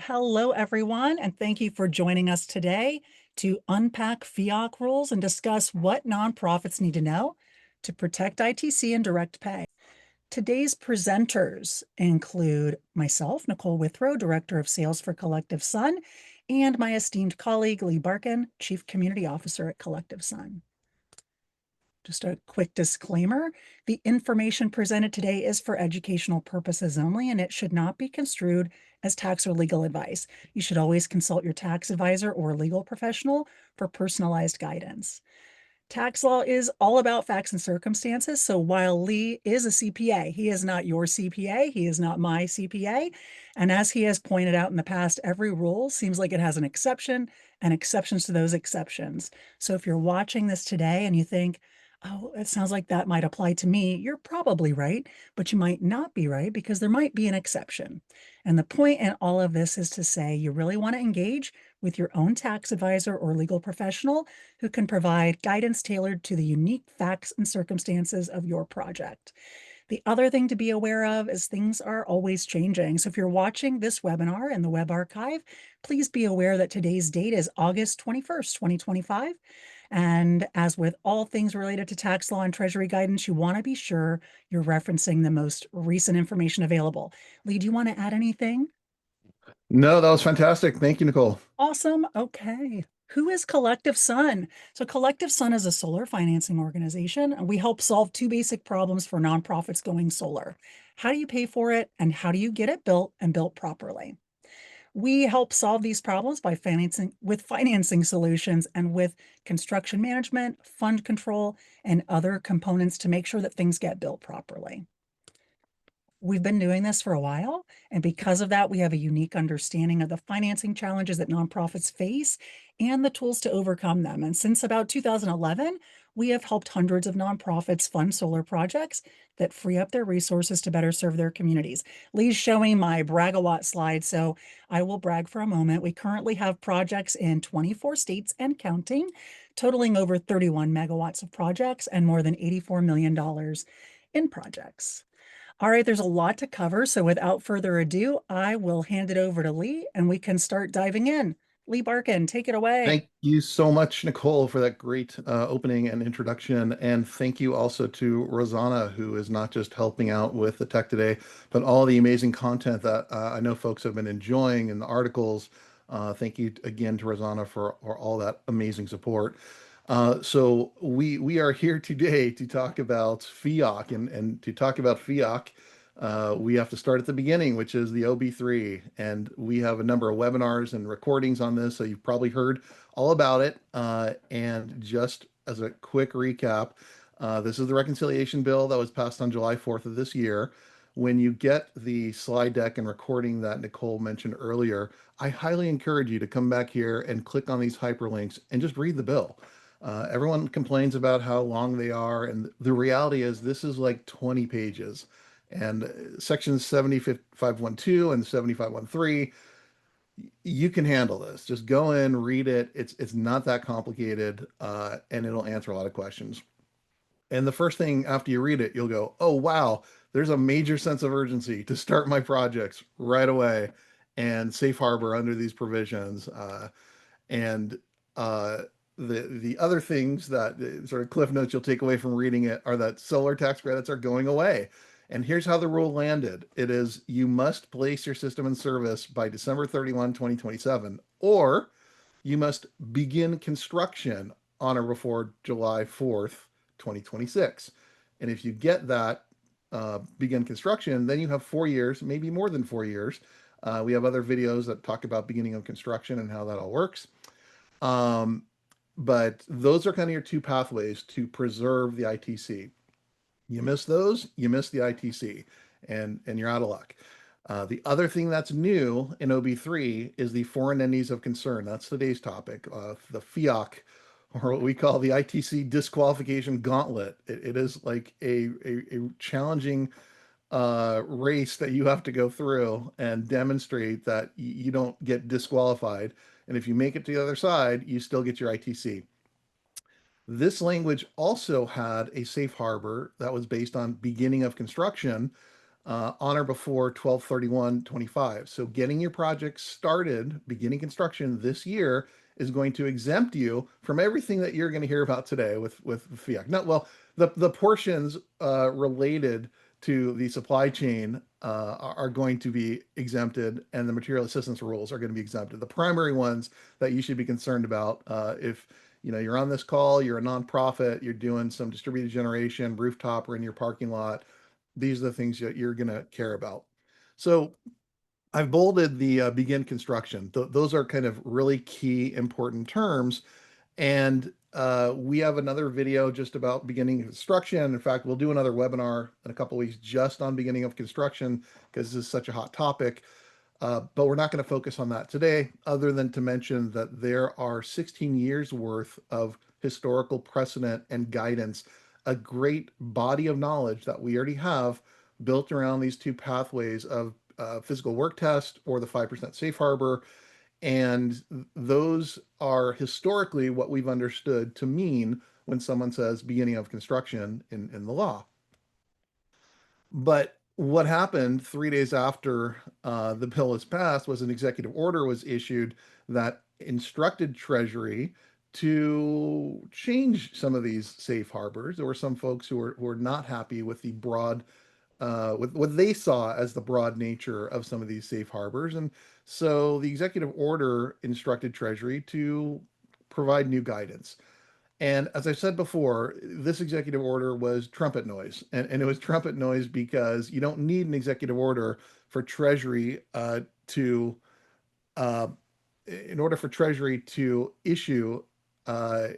Hello, everyone, and thank you for joining us today to unpack FEOC rules and discuss what nonprofits need to know to protect ITC and direct pay. Today's presenters include myself, Nicole Withrow, Director of Sales for Collective Sun, and my esteemed colleague, Lee Barkin, Chief Community Officer at Collective Sun. Just a quick disclaimer, the information presented today is for educational purposes only, and it should not be construed as tax or legal advice. You should always consult your tax advisor or legal professional for personalized guidance. Tax law is all about facts and circumstances. So while Lee is a CPA, he is not your CPA. He is not my CPA. And as he has pointed out in the past, every rule seems like it has an exception and exceptions to those exceptions. So if you're watching this today and you think, oh, it sounds like that might apply to me, you're probably right, but you might not be right because there might be an exception. And the point in all of this is to say you really want to engage with your own tax advisor or legal professional who can provide guidance tailored to the unique facts and circumstances of your project. The other thing to be aware of is things are always changing. So if you're watching this webinar in the web archive, please be aware that today's date is August 21st, 2025. And as with all things related to tax law and treasury guidance, you want to be sure you're referencing the most recent information available. Lee, do you want to add anything? No, that was fantastic. Thank you, Nicole. Awesome. Okay. Who is Collective Sun? So Collective Sun is a solar financing organization, and we help solve two basic problems for nonprofits going solar. How do you pay for it, and how do you get it built and built properly? We help solve these problems by financing solutions and with construction management, fund control, and other components to make sure that things get built properly. We've been doing this for a while, and because of that, we have a unique understanding of the financing challenges that nonprofits face and the tools to overcome them. And since about 2011, we have helped hundreds of nonprofits fund solar projects that free up their resources to better serve their communities. Lee's showing my bragawatt slide, so I will brag for a moment. We currently have projects in 24 states and counting, totaling over 31 megawatts of projects and more than $84 million in projects. All right, there's a lot to cover. So without further ado, I will hand it over to Lee and we can start diving in. Lee Barkin, take it away. Thank you so much, Nicole, for that great opening and introduction. And thank you also to Rosanna, who is not just helping out with the tech today, but all the amazing content that I know folks have been enjoying in the articles. Thank you again to Rosanna for all that amazing support. So we are here today to talk about FEOC, and to talk about FEOC, we have to start at the beginning, which is the OB3, and we have a number of webinars and recordings on this, so you've probably heard all about it. And just as a quick recap, this is the reconciliation bill that was passed on July 4th of this year. When you get the slide deck and recording that Nicole mentioned earlier, I highly encourage you to come back here and click on these hyperlinks and just read the bill. Everyone complains about how long they are, and the reality is this is like 20 pages. And sections 7512 and 7513, you can handle this. Just go in, read it. It's not that complicated, and it'll answer a lot of questions. And the first thing after you read it, you'll go, oh, wow, there's a major sense of urgency to start my projects right away and safe harbor under these provisions. And the other things that sort of cliff notes you'll take away from reading it are that solar tax credits are going away. And here's how the rule landed. It is you must place your system in service by December 31, 2027, or you must begin construction on or before July 4th, 2026. And if you get that begin construction, then you have 4 years, maybe more than 4 years. We have other videos that talk about beginning of construction and how that all works. But those are kind of your two pathways to preserve the ITC. You miss those, you miss the ITC, and you're out of luck. The other thing that's new in OB3 is the foreign entities of concern. That's today's topic, the FEOC, or what we call the ITC disqualification gauntlet. It is like a challenging race that you have to go through and demonstrate that you don't get disqualified. And if you make it to the other side, you still get your ITC. This language also had a safe harbor that was based on beginning of construction. on or before 12/31/25. So getting your project started, beginning construction this year is going to exempt you from everything that you're going to hear about today with FEOC. Not well, the portions related to the supply chain are going to be exempted, and the material assistance rules are going to be exempted. The primary ones that you should be concerned about, if you're on this call, you're a nonprofit, you're doing some distributed generation, rooftop, or in your parking lot, these are the things that you're going to care about. So I've bolded the begin construction. Those are kind of really key important terms. And we have another video just about beginning construction. In fact, we'll do another webinar in a couple of weeks just on beginning of construction because this is such a hot topic. But we're not going to focus on that today, other than to mention that there are 16 years worth of historical precedent and guidance, a great body of knowledge that we already have built around these two pathways of physical work test or the 5% safe harbor. And those are historically what we've understood to mean when someone says beginning of construction in the law. But what happened 3 days after the bill was passed was an executive order was issued that instructed Treasury to change some of these safe harbors. There were some folks who were not happy with the broad, with what they saw as the broad nature of some of these safe harbors. And so the executive order instructed Treasury to provide new guidance. And as I said before, this executive order was trumpet noise. And it was trumpet noise because you don't need an executive order for Treasury to, uh, in order for Treasury to issue, uh,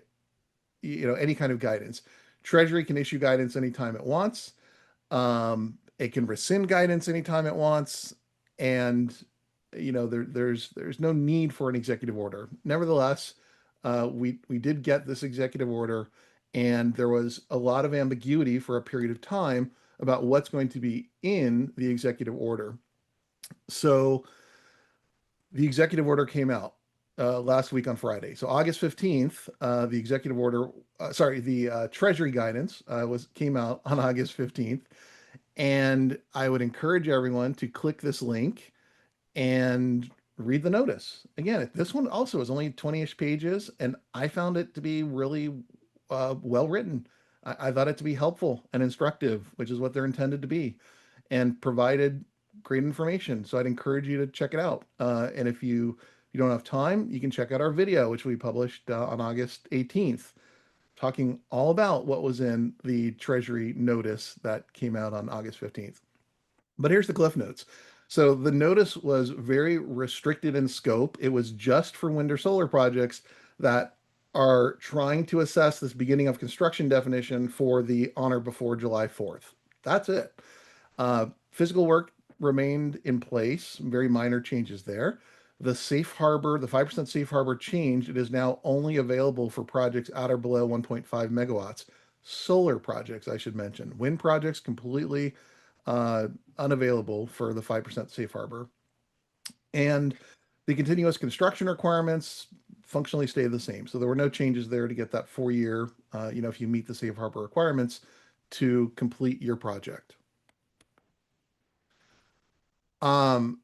any kind of guidance. Treasury can issue guidance anytime it wants. It can rescind guidance anytime it wants. And, there's no need for an executive order. Nevertheless, we did get this executive order, and there was a lot of ambiguity for a period of time about what's going to be in the executive order. So the executive order came out last week on Friday. So August 15th, the executive order, the Treasury guidance came out on August 15th. And I would encourage everyone to click this link and read the notice. Again, this one also is only 20-ish pages, and I found it to be really well written. I thought it to be helpful and instructive, which is what they're intended to be, and provided great information. So I'd encourage you to check it out. And if you don't have time, you can check out our video, which we published on August 18th, talking all about what was in the Treasury notice that came out on August 15th. But here's the Cliff Notes. So the notice was very restricted in scope. It was just for wind or solar projects that are trying to assess this beginning of construction definition for the on or before July 4th. That's it. Physical work remained in place, very minor changes there. The safe harbor, the 5% safe harbor changed. It is now only available for projects at or below 1.5 megawatts. Solar projects, I should mention. Wind projects completely unavailable for the 5% safe harbor. And the continuous construction requirements functionally stay the same. So there were no changes there to get that 4-year, if you meet the safe harbor requirements to complete your project. The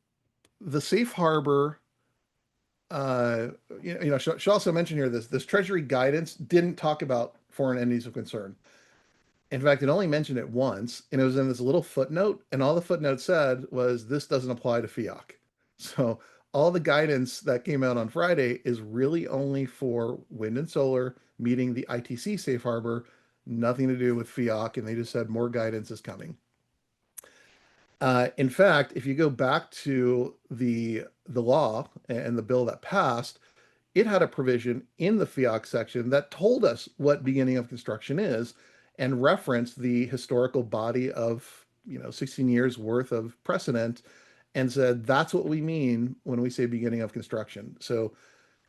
safe harbor, she also mentioned here this Treasury guidance didn't talk about foreign entities of concern. In fact, it only mentioned it once, and it was in this little footnote, and all the footnote said was this doesn't apply to FEOC. So all the guidance that came out on Friday is really only for wind and solar meeting the ITC safe harbor, nothing to do with FEOC, and they just said more guidance is coming. In fact, if you go back to the law and the bill that passed, it had a provision in the FEOC section that told us what beginning of construction is and referenced the historical body of 16 years worth of precedent and said that's what we mean when we say beginning of construction. So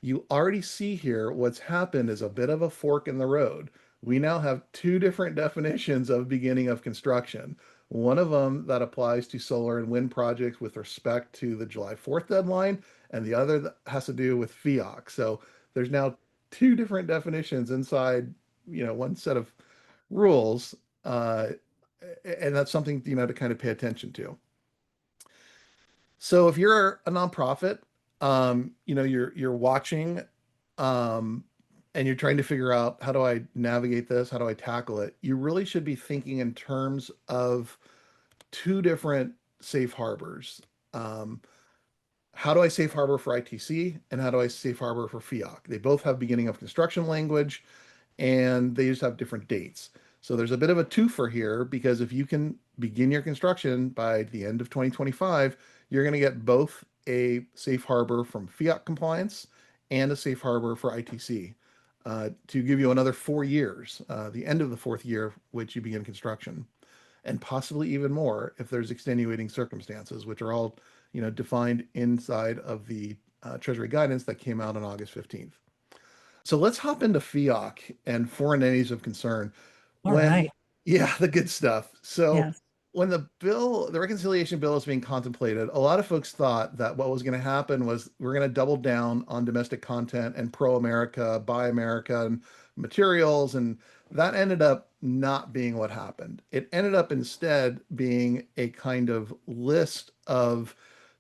you already see here what's happened is a bit of a fork in the road. We now have two different definitions of beginning of construction. One of them that applies to solar and wind projects with respect to the July 4th deadline, and the other that has to do with FEOC. So there's now two different definitions inside, one set of rules. And that's something, to kind of pay attention to. So if you're a nonprofit, you're watching, um, and you're trying to figure out, how do I navigate this? How do I tackle it? You really should be thinking in terms of two different safe harbors. Um, how do I safe harbor for ITC, and how do I safe harbor for FEOC? They both have beginning of construction language, and they just have different dates. So there's a bit of a twofer here, because if you can begin your construction by the end of 2025, you're going to get both a safe harbor from FEOC compliance and a safe harbor for ITC, to give you another 4 years, the end of the fourth year, which you begin construction, and possibly even more if there's extenuating circumstances, which are all, defined inside of the Treasury guidance that came out on August 15th. So let's hop into FEOC and foreign entities of concern. All When, right. yeah, the good stuff. So Yes. when the reconciliation bill is being contemplated, a lot of folks thought that what was going to happen was we're going to double down on domestic content and pro-America, buy American materials, and that ended up not being what happened. It ended up instead being a kind of list of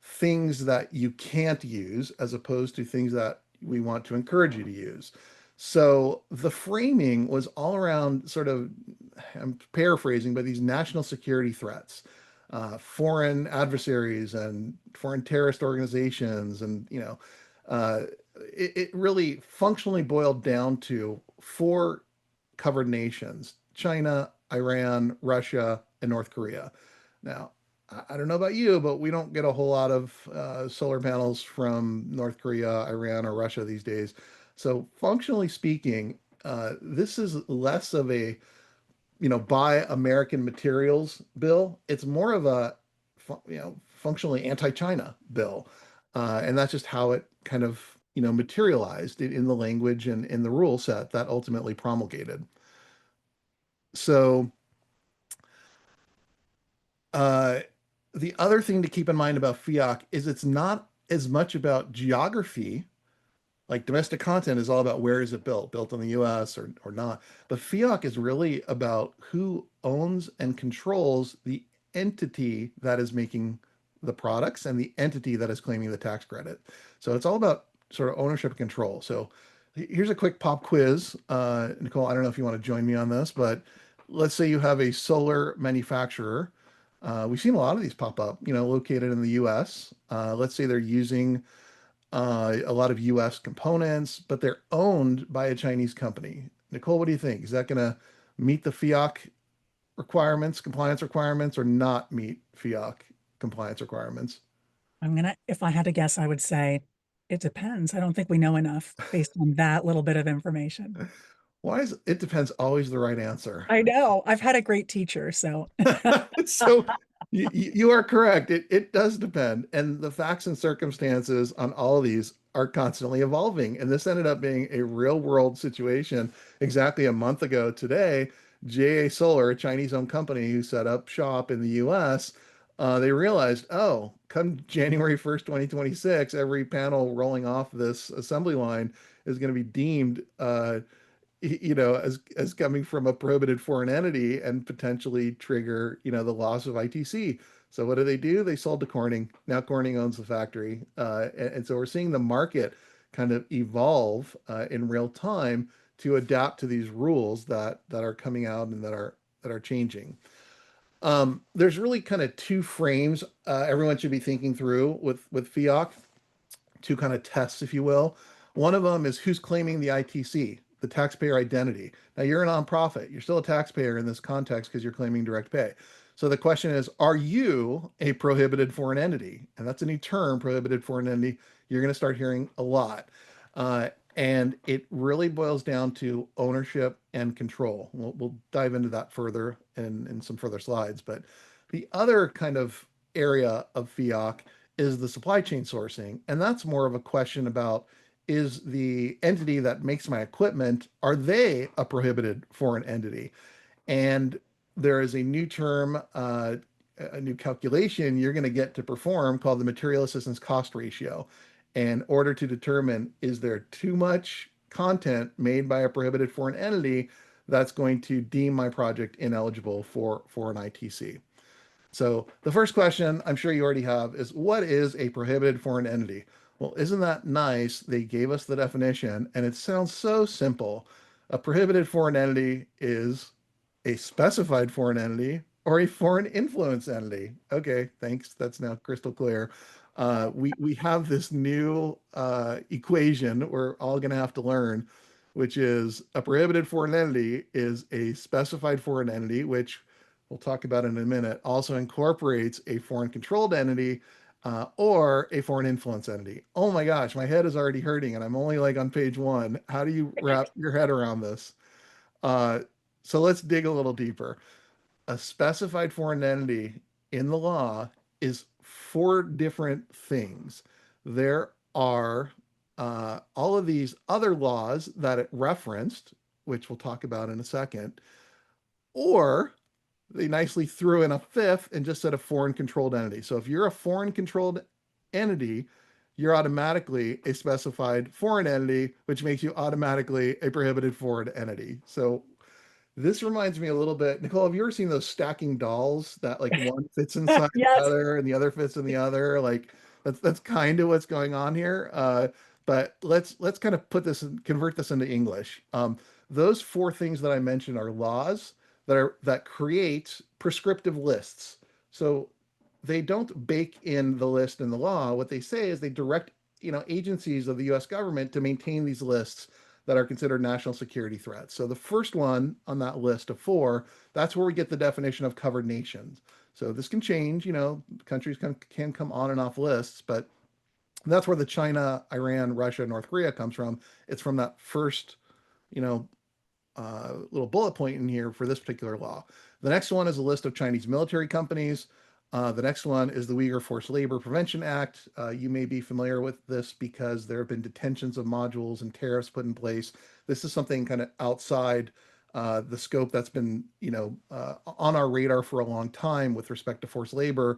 things that you can't use, as opposed to things that we want to encourage you to use. So the framing was all around sort of, I'm paraphrasing, but these national security threats, foreign adversaries and foreign terrorist organizations. And, it really functionally boiled down to four covered nations: China, Iran, Russia, and North Korea. Now, I don't know about you, but we don't get a whole lot of solar panels from North Korea, Iran, or Russia these days. So functionally speaking, this is less of a, buy American materials bill. It's more of a, functionally anti-China bill. And that's just how it kind of, materialized in the language and in the rule set that ultimately promulgated. So uh, the other thing to keep in mind about FEOC is it's not as much about geography. Like domestic content is all about where is it built in the US or not. But FEOC is really about who owns and controls the entity that is making the products and the entity that is claiming the tax credit. So it's all about sort of ownership and control. So here's a quick pop quiz. Nicole, I don't know if you want to join me on this, but let's say you have a solar manufacturer. We've seen a lot of these pop up, located in the US. Let's say they're using a lot of US components, but they're owned by a Chinese company. Nicole, what do you think? Is that going to meet the FEOC requirements, compliance requirements, or not meet FEOC compliance requirements? If I had to guess, I would say it depends. I don't think we know enough based on that little bit of information. Why is it depends always the right answer? I know. I've had a great teacher, so So you are correct. It does depend. And the facts and circumstances on all of these are constantly evolving. And this ended up being a real world situation exactly a month ago today. JA Solar, a Chinese owned company who set up shop in the US, they realized, oh, come January 1st, 2026, every panel rolling off this assembly line is going to be deemed as coming from a prohibited foreign entity and potentially trigger, the loss of ITC. So what do? They sold to Corning. Now Corning owns the factory, and so we're seeing the market kind of evolve in real time to adapt to these rules that are coming out and that are changing. There's really kind of two frames everyone should be thinking through with FEOC, two kind of tests, if you will. One of them is who's claiming the ITC, the taxpayer identity. Now, you're a nonprofit. You're still a taxpayer in this context because you're claiming direct pay. So the question is, are you a prohibited foreign entity? And that's a new term, prohibited foreign entity. You're going to start hearing a lot. And it really boils down to ownership and control. We'll dive into that further in some further slides. But the other kind of area of FEOC is the supply chain sourcing. And that's more of a question about, is the entity that makes my equipment, are they a prohibited foreign entity? And there is a new term, a new calculation you're going to get to perform called the material assistance cost ratio, in order to determine, is there too much content made by a prohibited foreign entity that's going to deem my project ineligible for an ITC. So the first question I'm sure you already have is, what is a prohibited foreign entity? Well, isn't that nice? They gave us the definition and it sounds so simple. A prohibited foreign entity is a specified foreign entity or a foreign influence entity. Okay, thanks. That's now crystal clear. We have this new equation we're all going to have to learn, which is a prohibited foreign entity is a specified foreign entity, which we'll talk about in a minute, also incorporates a foreign controlled entity or a foreign influence entity. Oh my gosh, my head is already hurting and I'm only like on page one. How do you wrap your head around this? Uh, so let's dig a little deeper. A specified foreign entity in the law is four different things. There are all of these other laws that it referenced, which we'll talk about in a second, or they nicely threw in a fifth and just said a foreign controlled entity. So if you're a foreign controlled entity, you're automatically a specified foreign entity, which makes you automatically a prohibited foreign entity. So this reminds me a little bit, Nicole, have you ever seen those stacking dolls that like one fits inside the Yes. other and the other fits in the other? Like that's kind of what's going on here. But let's kind of put this and convert this into English. Those four things that I mentioned are laws that create prescriptive lists. So they don't bake in the list in the law. What they say is they direct, agencies of the U.S. government to maintain these lists that are considered national security threats. So the first one on that list of four, that's where we get the definition of covered nations. So this can change, countries can come on and off lists, but that's where the China, Iran, Russia, North Korea comes from. It's from that first, you know, little bullet point in here for this particular law. The next one is a list of Chinese military companies. The next one is the Uyghur Forced Labor Prevention Act. You may be familiar with this because there have been detentions of modules and tariffs put in place. This is something kind of outside the scope that's been, on our radar for a long time with respect to forced labor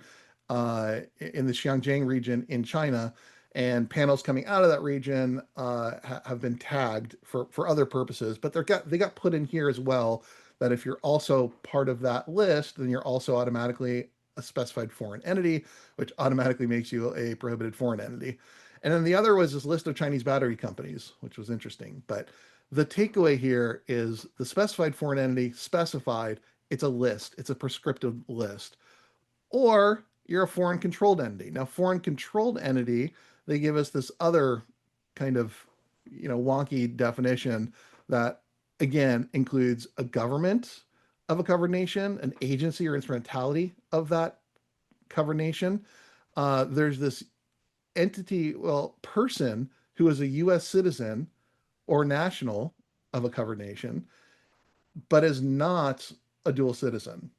in the Xinjiang region in China. And panels coming out of that region have been tagged for other purposes, but they got put in here as well. That if you're also part of that list, then you're also automatically a specified foreign entity, which automatically makes you a prohibited foreign entity. And then the other was this list of Chinese battery companies, which was interesting. But the takeaway here is the specified foreign entity specified. It's a list. It's a prescriptive list. Or you're a foreign controlled entity. Now, foreign controlled entity, they give us this other kind of, wonky definition that again includes a government of a covered nation, an agency or instrumentality of that covered nation. There's this entity, well, person who is a U.S. citizen or national of a covered nation, but is not a dual citizen.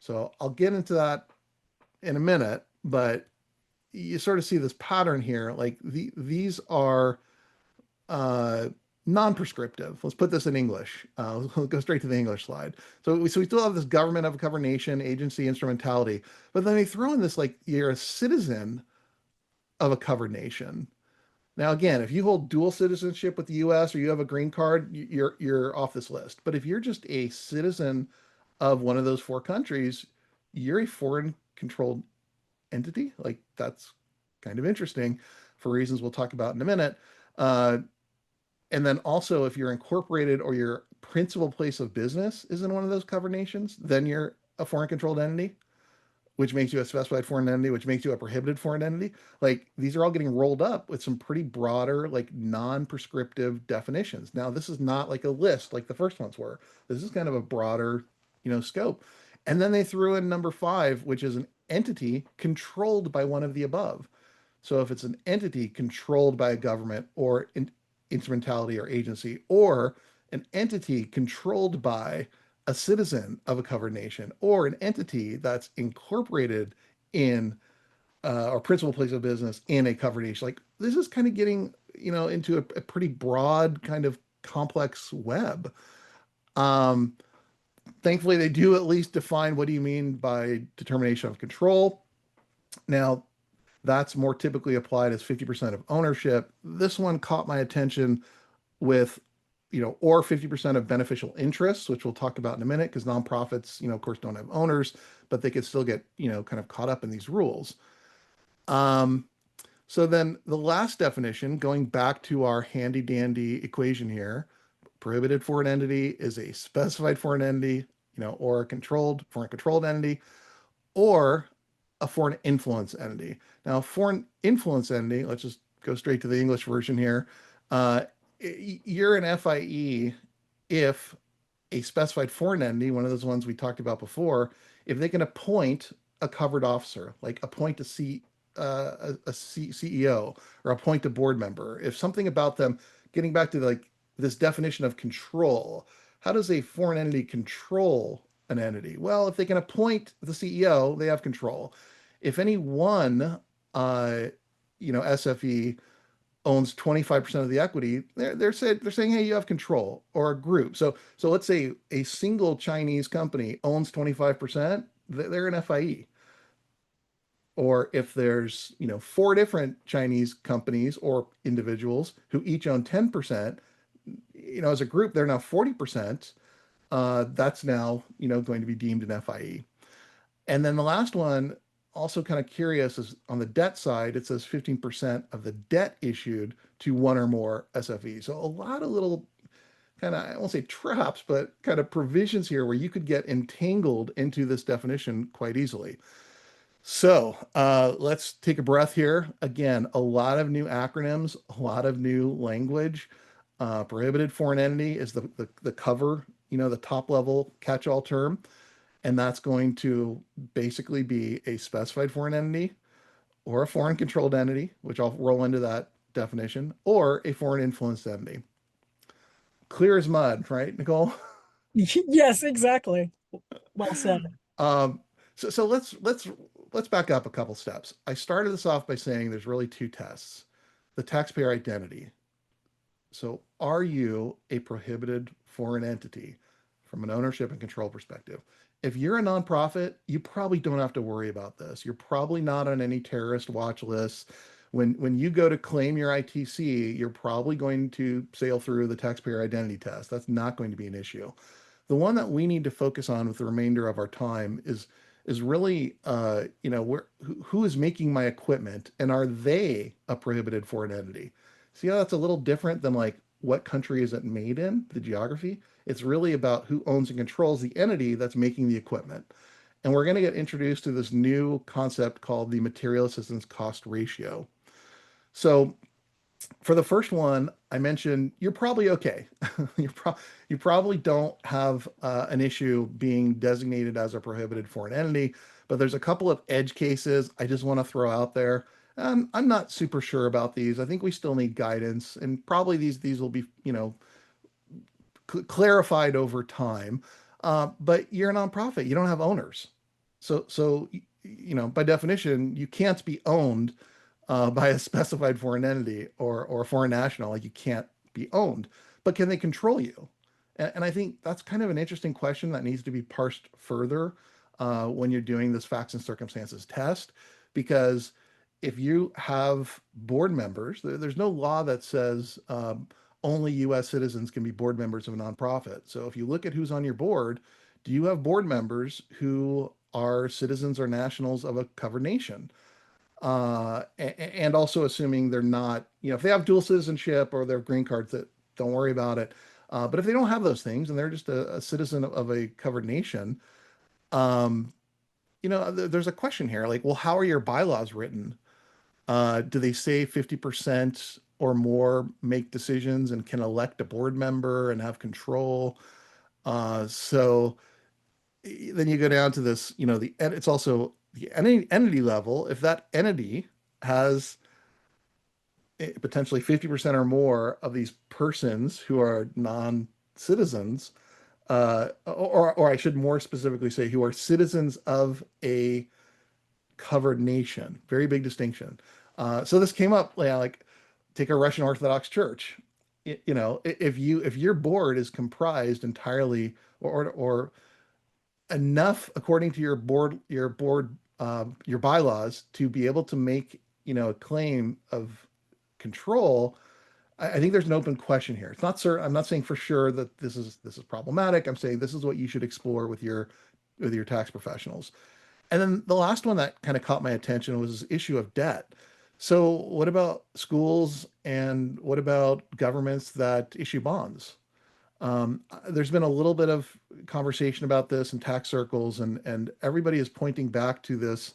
So I'll get into that in a minute, but you sort of see this pattern here. Like these are non-prescriptive. Let's put this in English. We'll go straight to the English slide. So we still have this government of a covered nation, agency, instrumentality, but then they throw in this like you're a citizen of a covered nation. Now, again, if you hold dual citizenship with the U.S. or you have a green card, you're off this list. But if you're just a citizen of one of those four countries, you're a foreign controlled entity. Like that's kind of interesting for reasons we'll talk about in a minute. And then also, if you're incorporated or your principal place of business is in one of those covered nations, then you're a foreign controlled entity, which makes you a specified foreign entity, which makes you a prohibited foreign entity. Like these are all getting rolled up with some pretty broader, like non-prescriptive definitions. Now, this is not like a list like the first ones were. This is kind of a broader, scope. And then they threw in number 5, which is an entity controlled by one of the above. So if it's an entity controlled by a government or instrumentality or agency, or an entity controlled by a citizen of a covered nation, or an entity that's incorporated in or principal place of business in a covered nation, like this is kind of getting into a pretty broad kind of complex web. Thankfully, they do at least define what do you mean by determination of control. Now, that's more typically applied as 50% of ownership. This one caught my attention with or 50% of beneficial interests, which we'll talk about in a minute, because nonprofits, of course, don't have owners, but they could still get, kind of caught up in these rules. Um, so then the last definition, going back to our handy dandy equation here, prohibited foreign entity is a specified foreign entity, or a foreign controlled entity, or a foreign influence entity. Now, foreign influence entity, let's just go straight to the English version here. Uh, you're an FIE if a specified foreign entity, one of those ones we talked about before, if they can appoint a covered officer, like appoint CEO or appoint a board member, if something about them, getting back to like this definition of control, how does a foreign entity control an entity? Well, if they can appoint the CEO, they have control. If any one, uh, SFE owns 25% of the equity, they're saying, hey, you have control, or a group. So let's say a single Chinese company owns 25%, they're an FIE. Or if there's, four different Chinese companies or individuals who each own 10%, as a group, they're now 40%. That's now, going to be deemed an FIE. And then the last one, also kind of curious, is on the debt side, it says 15% of the debt issued to one or more SFEs. So a lot of little kind of, I won't say traps, but kind of provisions here where you could get entangled into this definition quite easily. So let's take a breath here. Again, a lot of new acronyms, a lot of new language. Prohibited foreign entity is the cover, the top level catch-all term. And that's going to basically be a specified foreign entity or a foreign controlled entity, which I'll roll into that definition, or a foreign influenced entity. Clear as mud, right, Nicole? Yes, exactly. Well said. Um, so let's back up a couple steps. I started this off by saying there's really two tests. The taxpayer identity. So are you a prohibited foreign entity from an ownership and control perspective? If you're a nonprofit, you probably don't have to worry about this. You're probably not on any terrorist watch lists. When you go to claim your ITC, you're probably going to sail through the taxpayer identity test. That's not going to be an issue. The one that we need to focus on with the remainder of our time is really, who is making my equipment, and are they a prohibited foreign entity? See how that's a little different than like what country is it made in, the geography? It's really about who owns and controls the entity that's making the equipment. And we're going to get introduced to this new concept called the material assistance cost ratio. So for the first one, I mentioned you're probably okay. You probably don't have an issue being designated as a prohibited foreign entity, but there's a couple of edge cases I just want to throw out there. I'm not super sure about these. I think we still need guidance, and probably these will be clarified over time. But you're a nonprofit; you don't have owners, so by definition, you can't be owned by a specified foreign entity or a foreign national. Like, you can't be owned, but can they control you? And I think that's kind of an interesting question that needs to be parsed further when you're doing this facts and circumstances test, because if you have board members, there's no law that says only U.S. citizens can be board members of a nonprofit. So if you look at who's on your board, do you have board members who are citizens or nationals of a covered nation? And also assuming they're not, if they have dual citizenship or they're green cards, that don't worry about it. But if they don't have those things and they're just a citizen of a covered nation, um, there's a question here, like, well, how are your bylaws written? Do they say 50% or more make decisions and can elect a board member and have control? So then you go down to this, it's also the entity level. If that entity has potentially 50% or more of these persons who are non-citizens, or I should more specifically say, who are citizens of a covered nation. Very big distinction. So this came up, like take a Russian Orthodox Church. If your board is comprised entirely or enough according to your bylaws to be able to make a claim of control, I think there's an open question here. It's not certain. I'm not saying for sure that this is problematic. I'm saying this is what you should explore with your tax professionals. And then the last one that kind of caught my attention was this issue of debt. So what about schools and what about governments that issue bonds? There's been a little bit of conversation about this in tax circles, and everybody is pointing back to this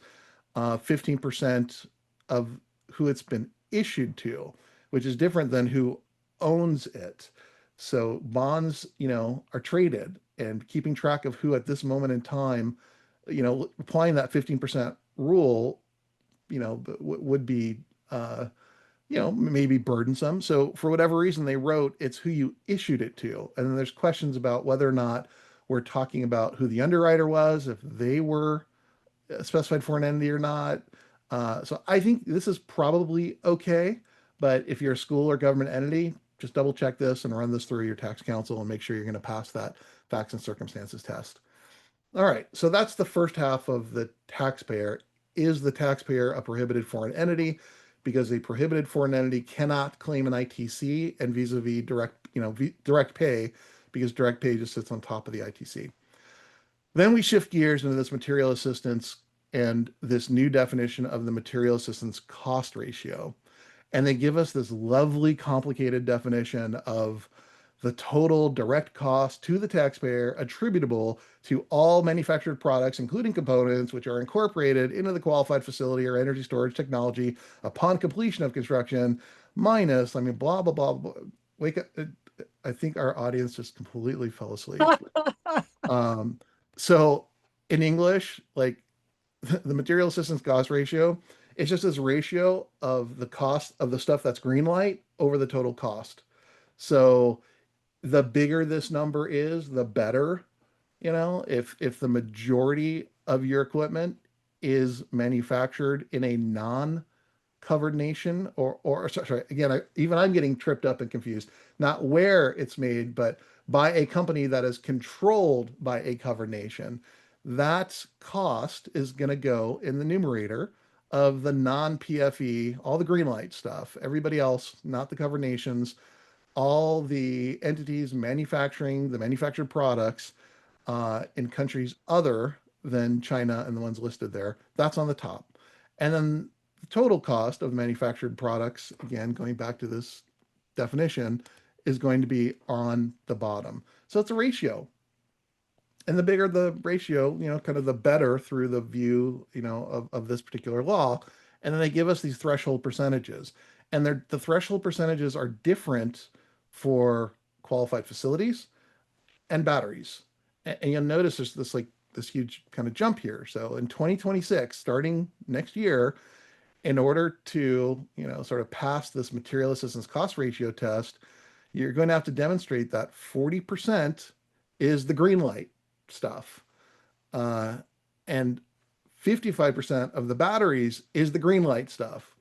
15% of who it's been issued to, which is different than who owns it. So bonds, are traded, and keeping track of who at this moment in time, applying that 15% rule, would be, maybe burdensome. So for whatever reason, they wrote it's who you issued it to. And then there's questions about whether or not we're talking about who the underwriter was, if they were specified for an entity or not. So I think this is probably okay. But if you're a school or government entity, just double check this and run this through your tax counsel and make sure you're going to pass that facts and circumstances test. All right, so that's the first half of the taxpayer. Is the taxpayer a prohibited foreign entity? Because a prohibited foreign entity cannot claim an ITC and vis-a-vis direct pay, because direct pay just sits on top of the ITC. Then we shift gears into this material assistance and this new definition of the material assistance cost ratio. And they give us this lovely, complicated definition of the total direct cost to the taxpayer attributable to all manufactured products, including components, which are incorporated into the qualified facility or energy storage technology upon completion of construction, minus, blah, blah, blah, blah. Wake up. I think our audience just completely fell asleep. Um, so in English, like the material assistance cost ratio, it's just this ratio of the cost of the stuff that's green light over the total cost. So the bigger this number is, the better. If the majority of your equipment is manufactured in a non-covered nation, or sorry, again, even I'm getting tripped up and confused, not where it's made, but by a company that is controlled by a covered nation, that cost is going to go in the numerator of the non-PFE, all the green light stuff. Everybody else, not the covered nations, all the entities manufacturing the manufactured products in countries other than China and the ones listed there, that's on the top. And then the total cost of manufactured products, again, going back to this definition, is going to be on the bottom. So it's a ratio. And the bigger the ratio, kind of the better through the view, of this particular law. And then they give us these threshold percentages. And the threshold percentages are different for qualified facilities and batteries. And you'll notice there's this huge kind of jump here. So in 2026, starting next year, in order to, sort of pass this material assistance cost ratio test, you're going to have to demonstrate that 40% is the green light stuff. And 55% of the batteries is the green light stuff,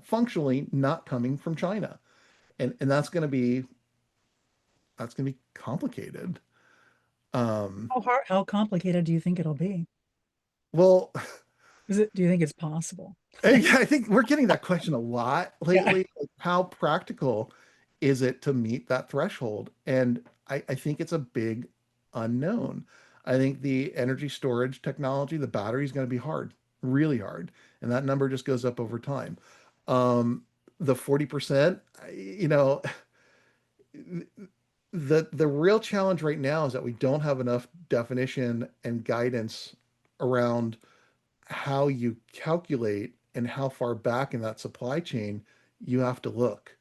functionally not coming from China. And that's going to be complicated. How complicated do you think it'll be? Well, Do you think it's possible? I think we're getting that question a lot Yeah. lately. Like, how practical is it to meet that threshold? And I think it's a big unknown. I think the energy storage technology, the battery is going to be hard, really hard. And that number just goes up over time. The 40%, the real challenge right now is that we don't have enough definition and guidance around how you calculate and how far back in that supply chain you have to look.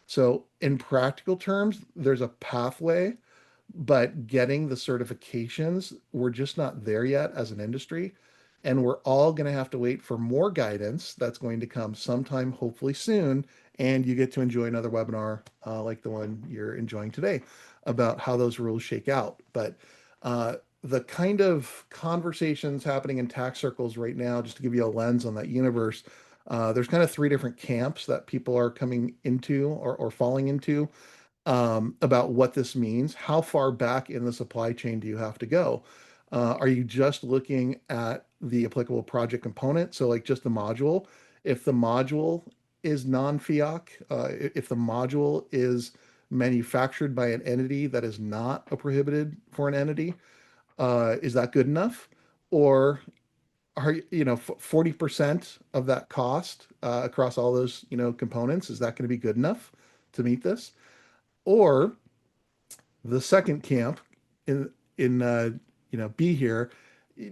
So in practical terms, there's a pathway, but getting the certifications, we're just not there yet as an industry. And we're all going to have to wait for more guidance that's going to come sometime, hopefully soon. And you get to enjoy another webinar like the one you're enjoying today about how those rules shake out. But the kind of conversations happening in tax circles right now, just to give you a lens on that universe, there's kind of three different camps that people are coming into or falling into about what this means. How far back in the supply chain do you have to go? Are you just looking at the applicable project component? So like just the module. If the module is non-FEOC, if the module is manufactured by an entity that is not a prohibited foreign entity, is that good enough? Or are, 40% of that cost across all those, components, is that going to be good enough to meet this? Or the second camp in B here,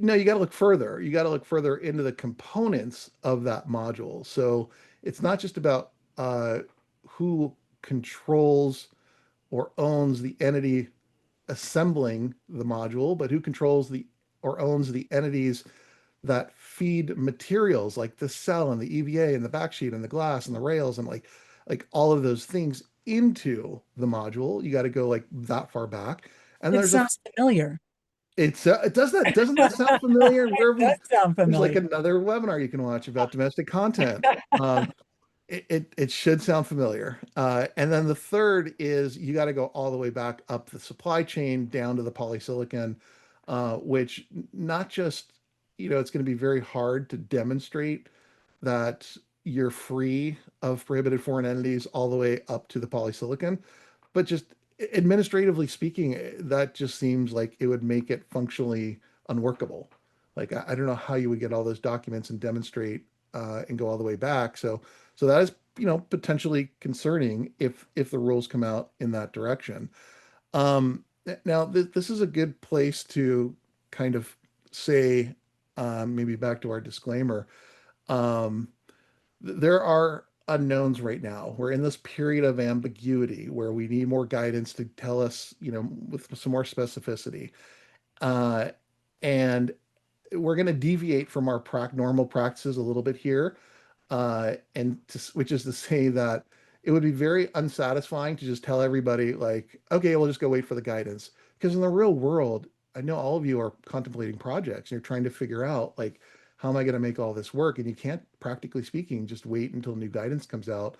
no, you got to look further. You got to look further into the components of that module. So it's not just about who controls or owns the entity assembling the module, but who controls the or owns the entities that feed materials like the cell and the EVA and the backsheet and the glass and the rails and like all of those things into the module. You got to go like that far back. And It there's a sounds familiar. it doesn't that sound familiar? It does sound There's like familiar. another webinar you can watch about domestic content. It should sound familiar. And then the third is you got to go all the way back up the supply chain down to the polysilicon, which not just, it's going to be very hard to demonstrate that you're free of prohibited foreign entities all the way up to the polysilicon, but just administratively speaking, that just seems like it would make it functionally unworkable. Like I don't know how you would get all those documents and demonstrate and go all the way back. So that is, potentially concerning if the rules come out in that direction. Now, this is a good place to kind of say, maybe back to our disclaimer. Um, there are unknowns right now. We're in this period of ambiguity where we need more guidance to tell us, with some more specificity. Uh, and we're going to deviate from our normal practices a little bit here, which is to say that it would be very unsatisfying to just tell everybody like, okay, we'll just go wait for the guidance. Because in the real world, I know all of you are contemplating projects and you're trying to figure out like, how am I going to make all this work? And you can't, practically speaking, just wait until new guidance comes out.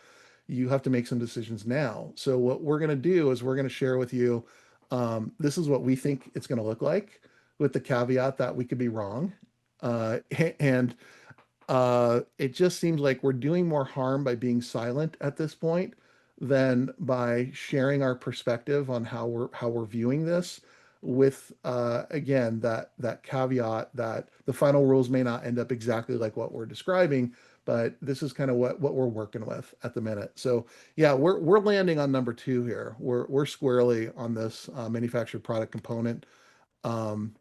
You have to make some decisions now. So what we're going to do is we're going to share with you, this is what we think it's going to look like, with the caveat that we could be wrong. And it just seems like we're doing more harm by being silent at this point than by sharing our perspective on how we're viewing this, with again that caveat that the final rules may not end up exactly like what we're describing, but this is kind of what we're working with at the minute. So yeah, we're landing on number two here. We're squarely on this manufactured product component um,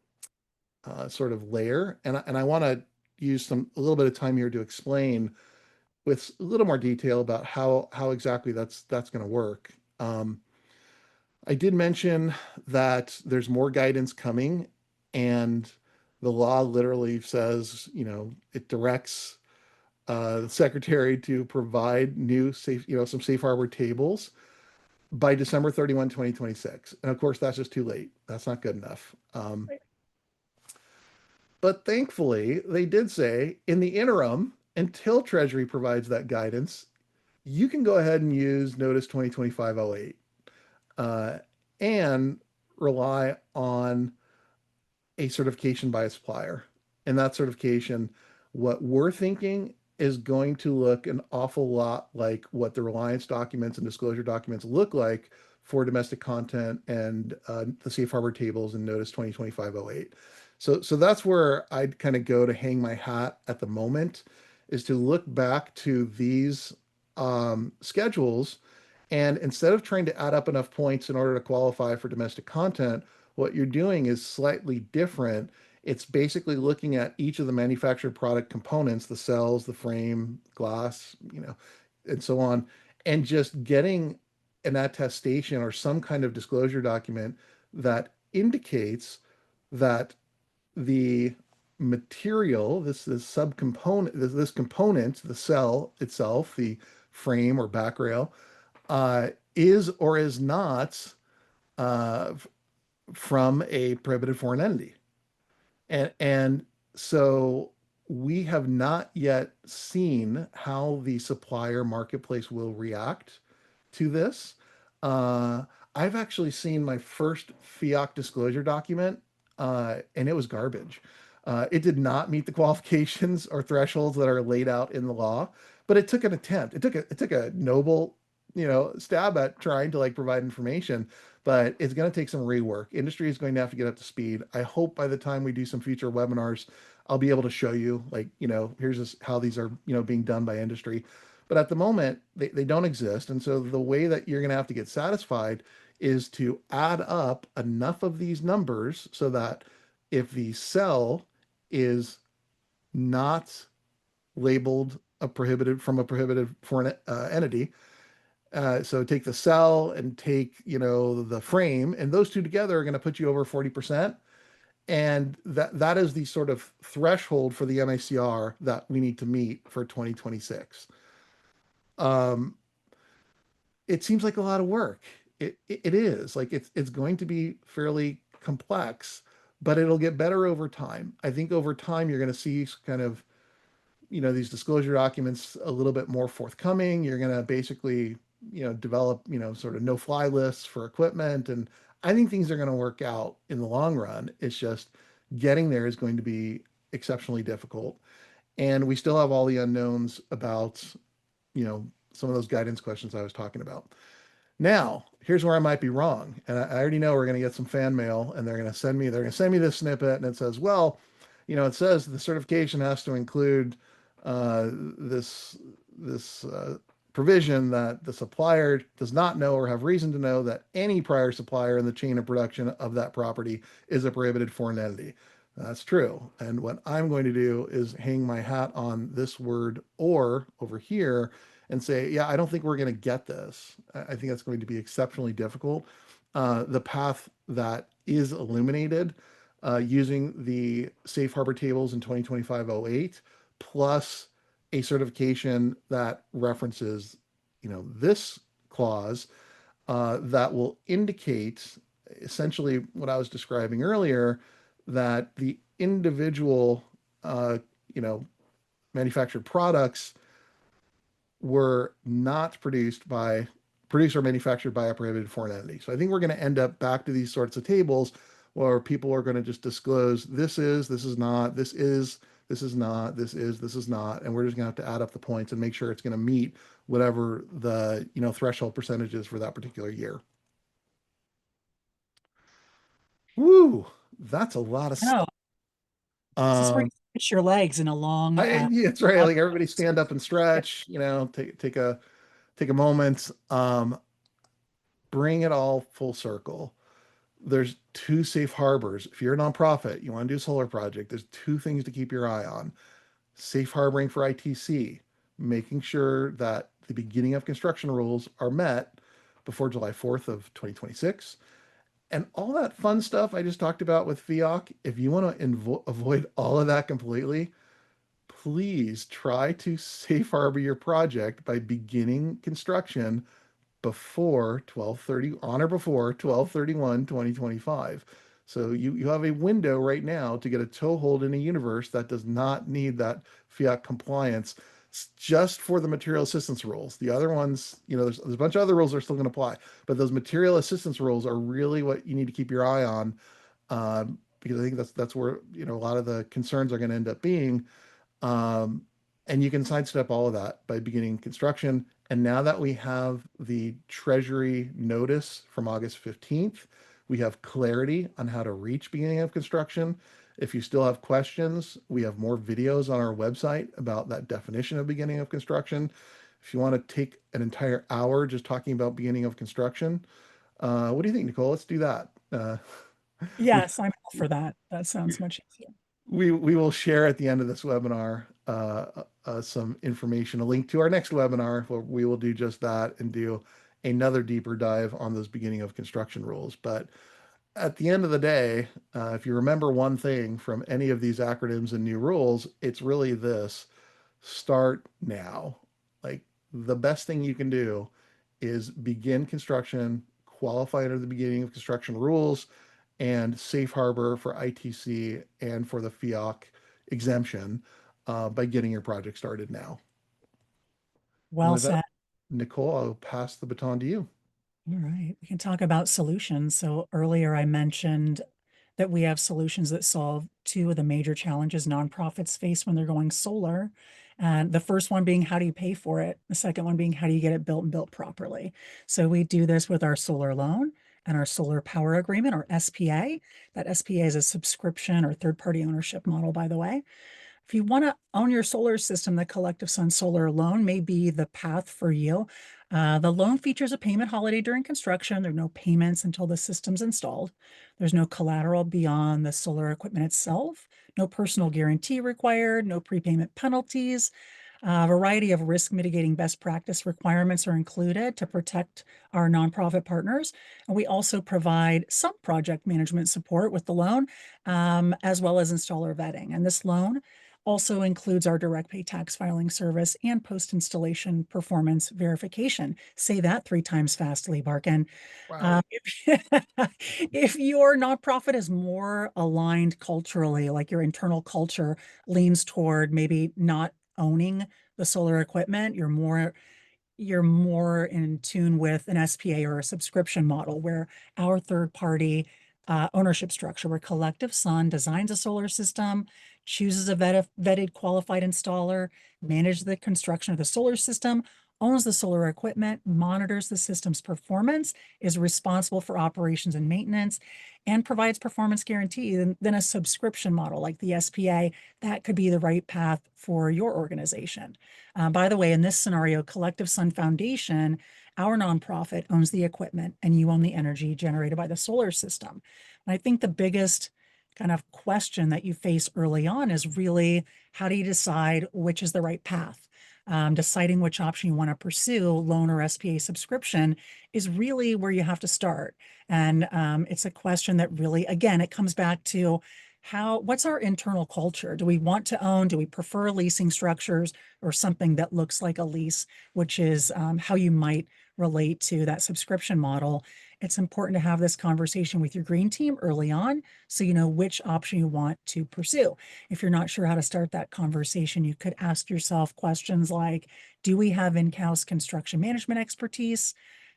sort of layer. And I want to use a little bit of time here to explain with a little more detail about how exactly that's going to work. I did mention that there's more guidance coming, and the law literally says, it directs the secretary to provide new some safe harbor tables by December 31, 2026. And of course, that's just too late. That's not good enough. But thankfully, they did say in the interim, until Treasury provides that guidance, you can go ahead and use Notice 2025-08 and rely on a certification by a supplier. And that certification, what we're thinking, is going to look an awful lot like what the reliance documents and disclosure documents look like for domestic content and the safe harbor tables in Notice 2025-08. So that's where I'd kind of go to hang my hat at the moment, is to look back to these schedules, and instead of trying to add up enough points in order to qualify for domestic content, what you're doing is slightly different. It's basically looking at each of the manufactured product components, the cells, the frame, glass, and so on, and just getting an attestation or some kind of disclosure document that indicates that the material, this subcomponent, this component, the cell itself, the frame or back rail, is or is not uh, from a prohibited foreign entity. And so we have not yet seen how the supplier marketplace will react to this. Uh, I've actually seen my first FEOC disclosure document, and it was garbage. It did not meet the qualifications or thresholds that are laid out in the law, but it took an attempt. It took a noble, stab at trying to like provide information, but it's going to take some rework. Industry is going to have to get up to speed. I hope by the time we do some future webinars, I'll be able to show you like, here's just how these are, being done by industry. But at the moment, they don't exist. And so the way that you're going to have to get satisfied is to add up enough of these numbers so that if the cell is not labeled a prohibited from a prohibited foreign entity. So take the cell and take, the frame, and those two together are going to put you over 40%. And that is the sort of threshold for the MACR that we need to meet for 2026. Um, it seems like a lot of work. It is like it's going to be fairly complex, but it'll get better over time. I think over time you're going to see kind of these disclosure documents a little bit more forthcoming. You're going to basically develop sort of no fly lists for equipment, and I think things are going to work out in the long run. It's just getting there is going to be exceptionally difficult, and we still have all the unknowns about some of those guidance questions I was talking about. Now, here's where I might be wrong. And I already know we're going to get some fan mail, and they're going to send me this snippet, and it says, well, it says the certification has to include this provision that the supplier does not know or have reason to know that any prior supplier in the chain of production of that property is a prohibited foreign entity. That's true. And what I'm going to do is hang my hat on this word "or" over here and say, yeah, I don't think we're going to get this. I think that's going to be exceptionally difficult. The path that is illuminated using the safe harbor tables in 2025-08 plus a certification that references, this clause that will indicate essentially what I was describing earlier, that the individual, you know, manufactured products were not produced or manufactured by a prohibited foreign entity. So I think we're going to end up back to these sorts of tables where people are going to just disclose this is not, this is not, this is not, and we're just going to have to add up the points and make sure it's going to meet whatever the threshold percentage is for that particular year. Woo, that's a lot of stuff. Oh, this is where you Um, stretch your legs in a long. yeah, that's right. Like everybody stand up and stretch. Take a moment. Bring it all full circle. There's two safe harbors. If you're a nonprofit, you want to do a solar project, there's two things to keep your eye on. Safe harboring for ITC, making sure that the beginning of construction rules are met before July 4th of 2026. And all that fun stuff I just talked about with FEOC, if you want to avoid all of that completely, please try to safe harbor your project by beginning construction before 12/30, on or before 12/31/2025. So you have a window right now to get a toehold in a universe that does not need that FEOC compliance just for the material assistance rules. The other ones, there's a bunch of other rules that are still going to apply, but those material assistance rules are really what you need to keep your eye on, because I think that's where a lot of the concerns are going to end up being. And you can sidestep all of that by beginning construction. And now that we have the Treasury notice from August 15th, we have clarity on how to reach beginning of construction. If you still have questions, we have more videos on our website about that definition of beginning of construction. If you want to take an entire hour just talking about beginning of construction, what do you think, Nicole? Let's do that. We Yes, I'm all for that. That sounds much easier. we will share at the end of this webinar some information, a link to our next webinar where we will do just that and do another deeper dive on those beginning of construction rules. But at the end of the day, if you remember one thing from any of these acronyms and new rules, it's really this: start now. Like, the best thing you can do is begin construction, qualify under the beginning of construction rules, and safe harbor for ITC and for the FEOC exemption by getting your project started now. And Well with that, said. Nicole, I'll pass the baton to you. All right, we can talk about solutions. So earlier I mentioned that we have solutions that solve two of the major challenges nonprofits face when they're going solar. And the first one being, how do you pay for it? The second one being, how do you get it built and built properly? So we do this with our solar loan and our solar power agreement, or SPA. That SPA is a subscription or third-party ownership model, by the way. If you want to own your solar system, the Collective Sun Solar Loan may be the path for you. The loan features a payment holiday during construction. There are no payments until the system's installed. There's no collateral beyond the solar equipment itself. No personal guarantee required, no prepayment penalties. A variety of risk mitigating best practice requirements are included to protect our nonprofit partners. And we also provide some project management support with the loan, as well as installer vetting. And this loan also includes our direct pay tax filing service and post-installation performance verification. Say that 3 times fast, Lee Barkin. Wow. If your nonprofit is more aligned culturally, like your internal culture leans toward maybe not owning the solar equipment, you're more in tune with an SPA or a subscription model, where our third party ownership structure, where Collective Sun designs a solar system, chooses a vetted qualified installer, manages the construction of the solar system, owns the solar equipment, monitors the system's performance, is responsible for operations and maintenance, and provides performance guarantee. Then a subscription model like the SPA, that could be the right path for your organization. By the way, in this scenario, Collective Sun Foundation, our nonprofit, owns the equipment and you own the energy generated by the solar system. And I think the biggest kind of question that you face early on is really, how do you decide which is the right path? Deciding which option you want to pursue, loan or SPA subscription, is really where you have to start. And it's a question that really, again, it comes back to what's our internal culture? Do we want to own? Do we prefer leasing structures, or something that looks like a lease, which is how you might relate to that subscription model? It's important to have this conversation with your green team early on, so you know which option you want to pursue. If you're not sure how to start that conversation, you could ask yourself questions like, do we have in-house construction management expertise?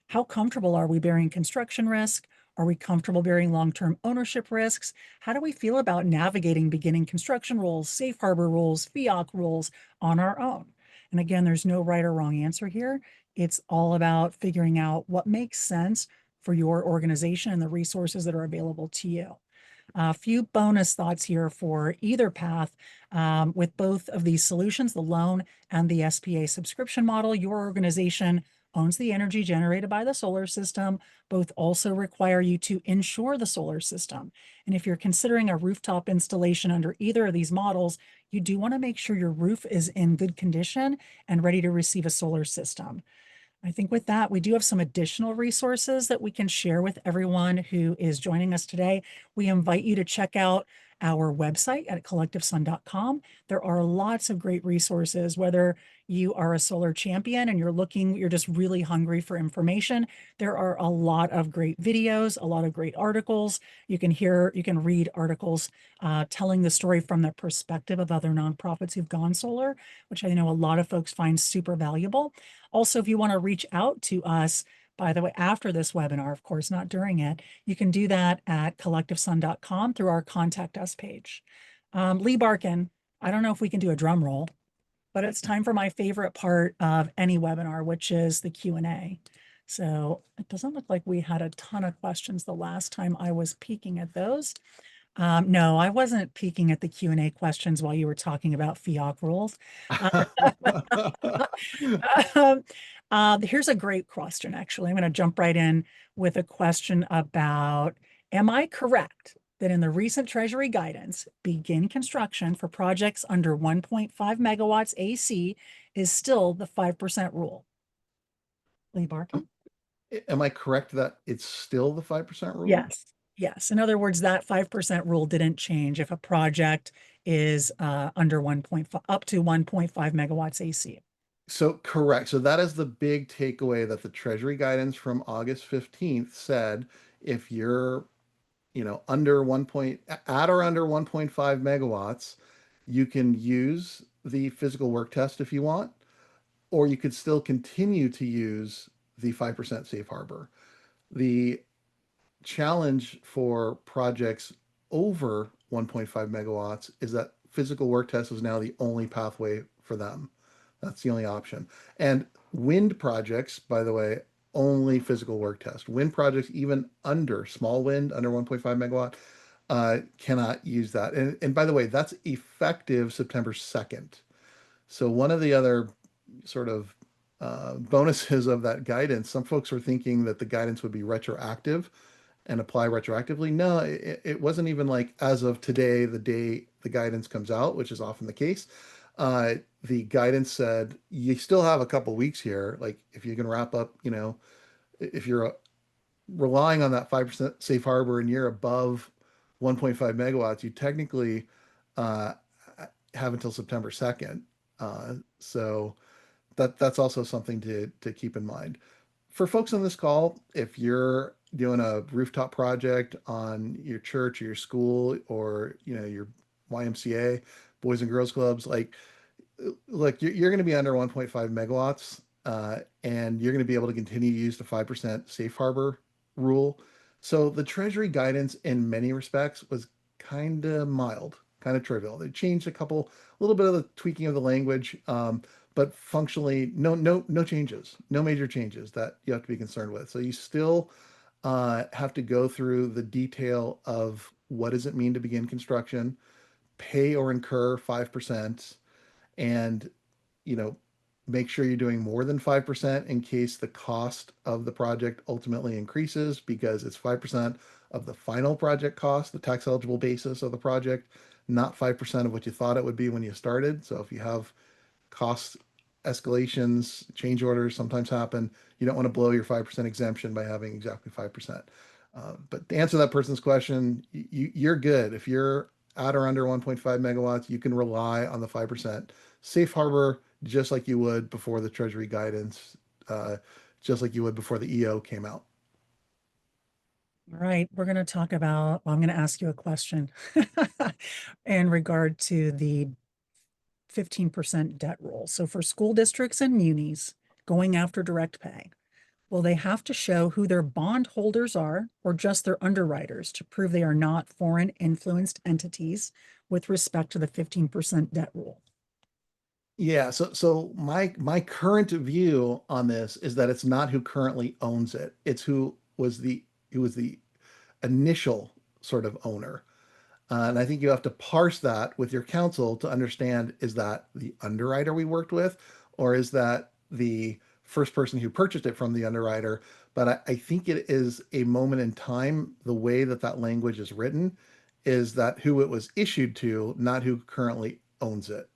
How comfortable are we bearing construction risk? Are we comfortable bearing long-term ownership risks? How do we feel about navigating beginning construction rules, safe harbor rules, FEOC rules on our own? And again, there's no right or wrong answer here. It's all about figuring out what makes sense for your organization and the resources that are available to you. A few bonus thoughts here for either path. With both of these solutions, the loan and the SPA subscription model, your organization owns the energy generated by the solar system. Both also require you to insure the solar system. And if you're considering a rooftop installation under either of these models, you do want to make sure your roof is in good condition and ready to receive a solar system. I think with that, we do have some additional resources that we can share with everyone who is joining us today. We invite you to check out our website at collectivesun.com. There are lots of great resources, whether you are a solar champion and you're just really hungry for information. There are a lot of great videos, a lot of great articles. You can read articles telling the story from the perspective of other nonprofits who've gone solar, which I know a lot of folks find super valuable. Also, if you want to reach out to us, by the way, after this webinar, of course, not during it, you can do that at collectivesun.com through our contact us page. Lee Barkin, I don't know if we can do a drum roll, but it's time for my favorite part of any webinar, which is the Q&A. So it doesn't look like we had a ton of questions the last time I was peeking at those. No, I wasn't peeking at the Q&A questions while you were talking about FEOC rules. Here's a great question, actually. I'm going to jump right in with a question about, am I correct that in the recent Treasury guidance, begin construction for projects under 1.5 megawatts AC is still the 5% rule? Lee Barkin? Am I correct that it's still the 5% rule? Yes. Yes. In other words, that 5% rule didn't change if a project is under 1.5 up to 1.5 megawatts AC. So correct. So that is the big takeaway, that the Treasury guidance from August 15th said, if you're, under at or under 1.5 megawatts, you can use the physical work test if you want, or you could still continue to use the 5% safe harbor. The challenge for projects over 1.5 megawatts is that physical work test is now the only pathway for them. That's the only option. And wind projects, by the way, only physical work test. Wind projects, even under small wind, under 1.5 megawatt, cannot use that. And by the way, that's effective September 2nd. So one of the other sort of bonuses of that guidance, some folks were thinking that the guidance would be retroactive and apply retroactively. No, it wasn't even like as of today, the day the guidance comes out, which is often the case. The guidance said you still have a couple weeks here. Like if you can wrap up, if you're relying on that 5% safe harbor and you're above 1.5 megawatts, you technically uh, have until September 2nd. So that's also something to keep in mind. For folks on this call, if you're doing a rooftop project on your church or your school or your YMCA, Boys and Girls Clubs, like look, you're going to be under 1.5 megawatts, and you're going to be able to continue to use the 5% safe harbor rule. So the Treasury guidance in many respects was kind of mild, kind of trivial. They changed a little bit of the tweaking of the language, but functionally, no changes, no major changes that you have to be concerned with. So you still have to go through the detail of what does it mean to begin construction, pay or incur 5%, and you know make sure you're doing more than 5% in case the cost of the project ultimately increases because it's 5% of the final project cost, the tax eligible basis of the project, not 5% of what you thought it would be when you started. So if you have cost escalations, change orders sometimes happen. You don't want to blow your 5% exemption by having exactly 5%. But to answer that person's question, you're good. If you're at or under 1.5 megawatts, you can rely on the 5% safe harbor just like you would before the Treasury guidance, just like you would before the EO came out. All right, we're going to talk about, well, I'm going to ask you a question in regard to the 15% debt rule. So for school districts and munis going after direct pay, will they have to show who their bond holders are or just their underwriters to prove they are not foreign influenced entities with respect to the 15% debt rule? Yeah, so my current view on this is that it's not who currently owns it. It's who was the initial sort of owner. And I think you have to parse that with your counsel to understand, is that the underwriter we worked with, or is that the first person who purchased it from the underwriter? But I think it is a moment in time, the way that that language is written, is that who it was issued to, not who currently owns it.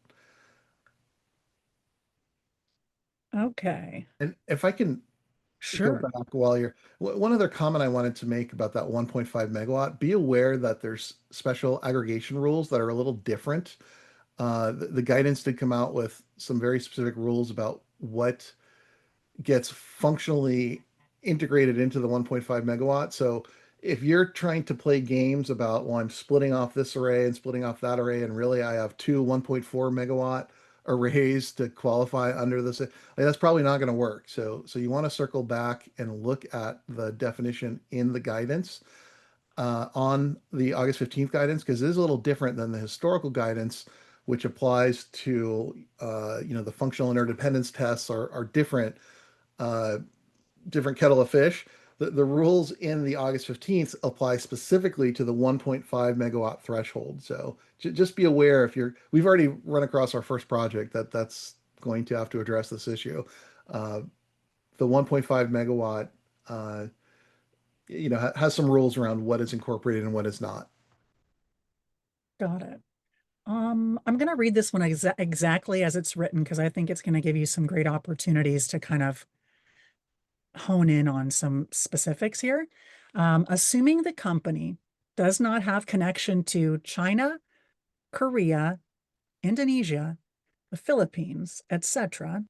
Okay, And if I can go sure. back while one other comment I wanted to make about that 1.5 megawatt, be aware that there's special aggregation rules that are a little different. The guidance did come out with some very specific rules about what gets functionally integrated into the 1.5 megawatt. So if you're trying to play games about, well, I'm splitting off this array and splitting off that array, and really I have two 1.4 megawatt arrays to qualify under this, like, that's probably not going to work. So you want to circle back and look at the definition in the guidance on the August 15th guidance, because it is a little different than the historical guidance, which applies to, the functional interdependence tests are different, uh, different kettle of fish. The rules in the August 15th apply specifically to the 1.5 megawatt threshold. So just be aware, we've already run across our first project that's going to have to address this issue. Uh, the 1.5 megawatt, uh, has some rules around what is incorporated and what is not. Got it. I'm going to read this one exactly as it's written because I think it's going to give you some great opportunities to kind of hone in on some specifics here. Assuming the company does not have connection to China, Korea, Indonesia, the Philippines, etc.,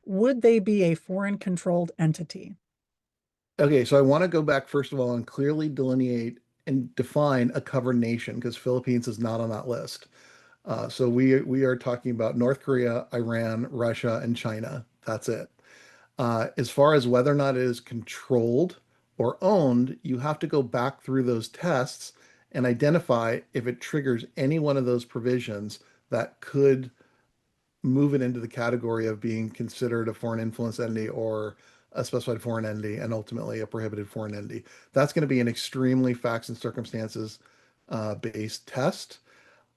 would they be a foreign controlled entity? Okay, so I want to go back first of all and clearly delineate and define a covered nation because Philippines is not on that list. So we are talking about North Korea, Iran, Russia, and China. That's it. As far as whether or not it is controlled or owned, you have to go back through those tests and identify if it triggers any one of those provisions that could move it into the category of being considered a foreign influence entity or a specified foreign entity and ultimately a prohibited foreign entity. That's going to be an extremely facts and circumstances based test.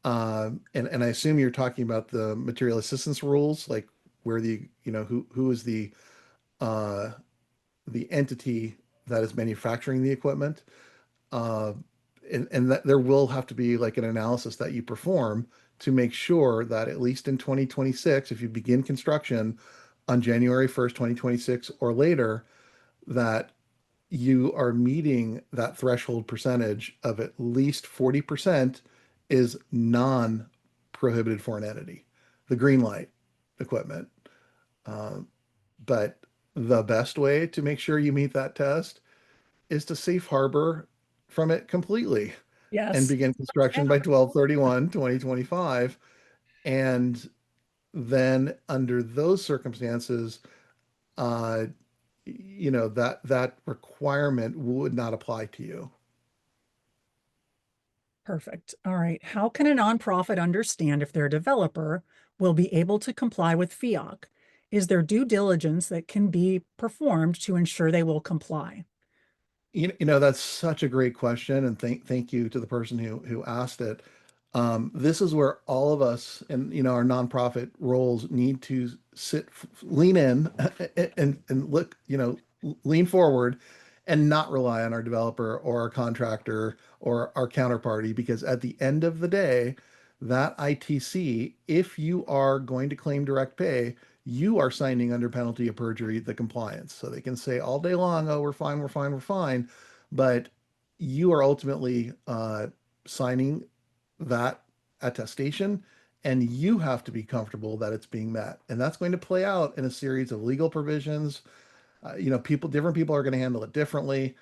And I assume you're talking about the material assistance rules, like where who is uh, the entity that is manufacturing the equipment. Uh, and that there will have to be like an analysis that you perform to make sure that at least in 2026, if you begin construction on January 1st, 2026 or later, that you are meeting that threshold percentage of at least 40% is non-prohibited foreign entity, the green light equipment. Um, but the best way to make sure you meet that test is to safe harbor from it completely and Yes. begin construction by 12/31, 2025. And then under those circumstances, uh, that requirement would not apply to you. Perfect. All right. How can a nonprofit understand if their developer will be able to comply with FEOC? Is there due diligence that can be performed to ensure they will comply? That's such a great question, and thank you to the person who asked it. This is where all of us and our nonprofit roles need to lean in, and look, lean forward, and not rely on our developer or our contractor or our counterparty, because at the end of the day, that ITC, if you are going to claim direct pay, you are signing under penalty of perjury the compliance. So they can say all day long, oh, we're fine, we're fine, we're fine. But you are ultimately signing that attestation, and you have to be comfortable that it's being met. And that's going to play out in a series of legal provisions. Different people are going to handle it differently.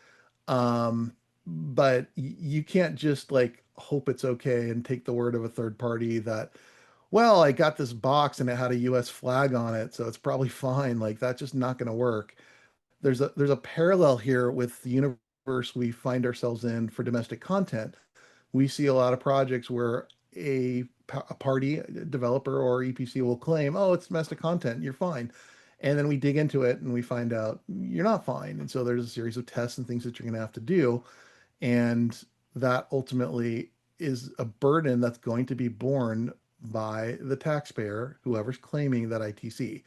But you can't just like hope it's okay and take the word of a third party that, well, I got this box and it had a US flag on it, so it's probably fine. Like that's just not going to work. There's a parallel here with the universe we find ourselves in for domestic content. We see a lot of projects where a party, a developer or EPC will claim, oh, it's domestic content, you're fine. And then we dig into it and we find out you're not fine. And so there's a series of tests and things that you're going to have to do. And that ultimately is a burden that's going to be borne by the taxpayer, whoever's claiming that ITC,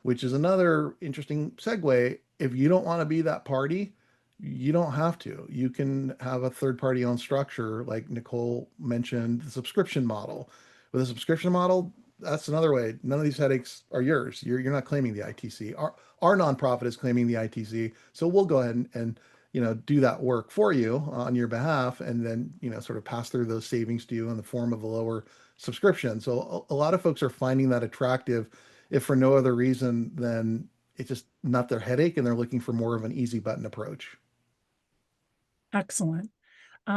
which is another interesting segue. If you don't want to be that party, you don't have to. You can have a third party owned structure, like Nicole mentioned, the subscription model. With a subscription model, that's another way. None of these headaches are yours. You're not claiming the ITC. Our nonprofit is claiming the ITC. So we'll go ahead and do that work for you on your behalf, and then, sort of pass through those savings to you in the form of a lower subscription. So a lot of folks are finding that attractive, if for no other reason than it's just not their headache and they're looking for more of an easy button approach. Excellent.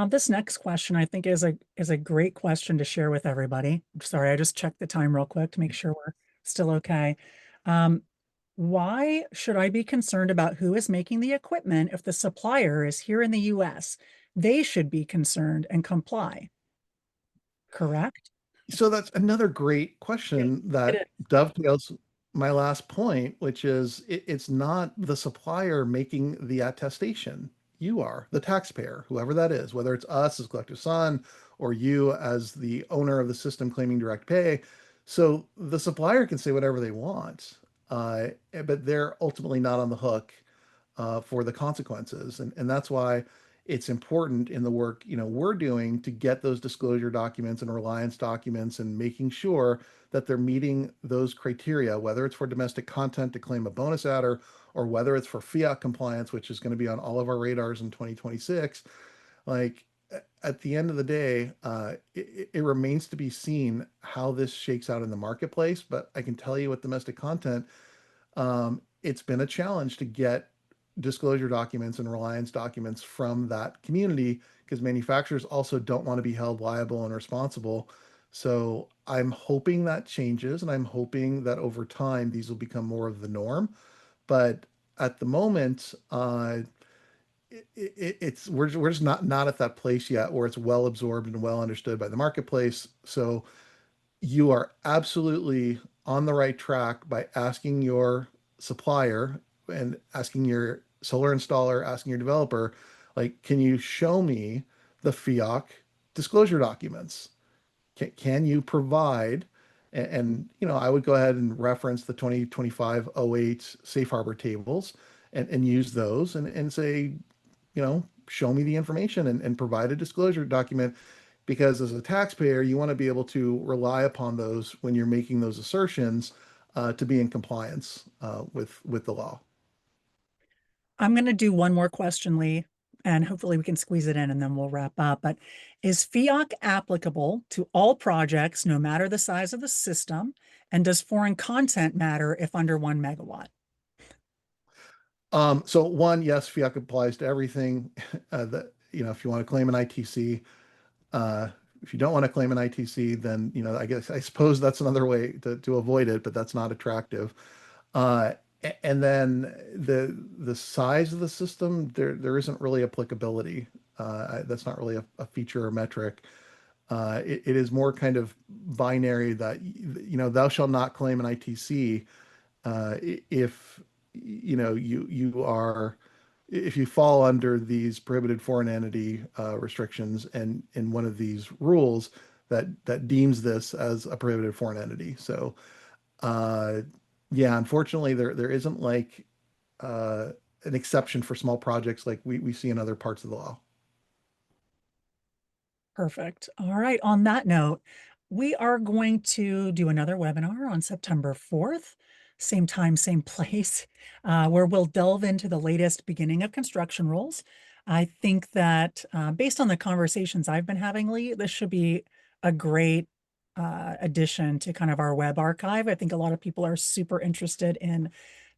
This next question I think is a great question to share with everybody. Sorry, I just checked the time real quick to make sure we're still okay. Um, why should I be concerned about who is making the equipment if the supplier is here in the US? They should be concerned and comply, correct? So that's another great It, question it that is. dovetails my last point, which is it's not the supplier making the attestation. You are the taxpayer, whoever that is, whether it's us as collective son or you as the owner of the system claiming direct pay. So the supplier can say whatever they want, but they're ultimately not on the hook for the consequences. And that's why it's important in the work we're doing to get those disclosure documents and reliance documents and making sure that they're meeting those criteria, whether it's for domestic content to claim a bonus adder or whether it's for FEOC compliance, which is going to be on all of our radars in 2026. Like at the end of the day, it remains to be seen how this shakes out in the marketplace. But I can tell you with domestic content, it's been a challenge to get disclosure documents and reliance documents from that community because manufacturers also don't want to be held liable and responsible. So I'm hoping that changes, and I'm hoping that over time these will become more of the norm. But at the moment, it's we're just not at that place yet where it's well absorbed and well understood by the marketplace. So you are absolutely on the right track by asking your supplier and asking your solar installer, asking your developer, like, can you show me the FEOC disclosure documents? Can you provide, I would go ahead and reference the 2025-08 safe harbor tables and use those and say, show me the information and provide a disclosure document, because as a taxpayer, you want to be able to rely upon those when you're making those assertions to be in compliance with the law. I'm going to do one more question, Lee, and hopefully we can squeeze it in and then we'll wrap up. But is FEOC applicable to all projects, no matter the size of the system? And does foreign content matter if under 1 megawatt? So one, yes, FEOC applies to everything. That if you want to claim an ITC, uh, if you don't want to claim an ITC, then I suppose that's another way to avoid it, but that's not attractive. Uh, and then the size of the system, there isn't really applicability. That's not really a feature or metric. It is more kind of binary that thou shalt not claim an ITC if you are, if you fall under these prohibited foreign entity restrictions and in one of these rules that deems this as a prohibited foreign entity. So uh, yeah, unfortunately, there isn't like an exception for small projects like we see in other parts of the law. Perfect. All right. On that note, we are going to do another webinar on September 4th, same time, same place, where we'll delve into the latest beginning of construction rules. I think that based on the conversations I've been having, Lee, this should be a great addition to kind of our web archive. I think a lot of people are super interested in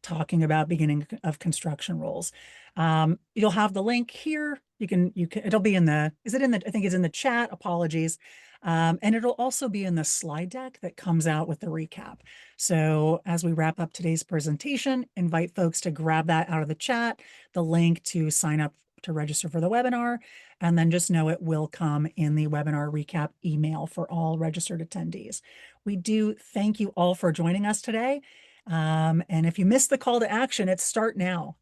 talking about beginning of construction rules. You'll have the link here. It'll be in the, is it in the, I think it's in the chat, apologies. And it'll also be in the slide deck that comes out with the recap. So as we wrap up today's presentation, invite folks to grab that out of the chat, the link to sign up to register for the webinar, and then just know it will come in the webinar recap email for all registered attendees. We do thank you all for joining us today. And if you missed the call to action, it's start now.